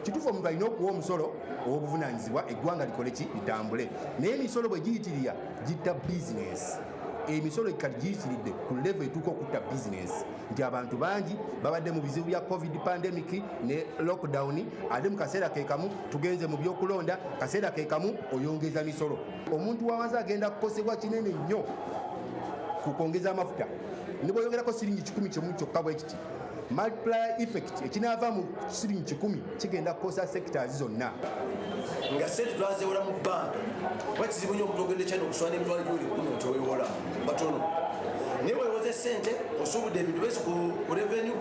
kituufu omuntu alina okuwa omusolo ow'obuvunaanyizibwa eggwanga likole ki litambule naye emisolo bwe giyitirira gitta bizinesi emisolo kati giyitiridde ku level etuuka okutta bizinesi nti abantu bangi babadde mu bizibu bya covid pandemic ne lockdown ate mu kaseera kekamu tugenze mu byokulonda kaseera kekamu oyongeza misolo omuntu wawanze agenda kukosebwa kinene nnyo ku kwongeza amafuta ne bw'oyongerako siringi 10 kimu kyokka bwe kiti multiplier effect ekinaava mu siringi 10 kigenda kukosa sectors zonna nga sente twazewola mu banka wakizibu nnyo omuntu ogende kyana okuswana emitwalo gyoli 10 kyowewola batono naye wewoze sente osuubudde ebintu besi ku revenue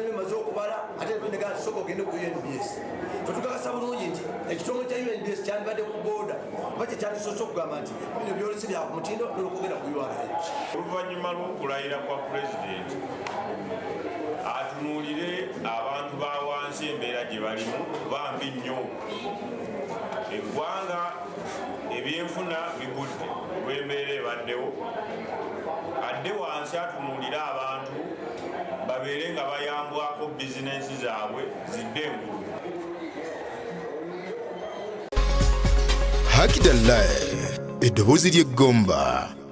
emaze okubala ate negaa tisooka ogende ku UNBS fetukakasa bulungi nti ekitongole kya UNBS kyandibadde ku booda oba kyekyandisose okugamba nti bino byolesi bya ku mutindo nolwokugenda ku URL oluvannyuma lw'okulayira kwa pulezidenti atunuulire abantu ba wansi embeera gye balimu bambi nnyo eggwanga ebyenfuna bigudde olw'embeera ebaddewo adde wansi atunuulire abantu babeere nga bayambwako bizinensi zaabwe zidde engulu. Hakida Live, eddoboozi ly'eggomba.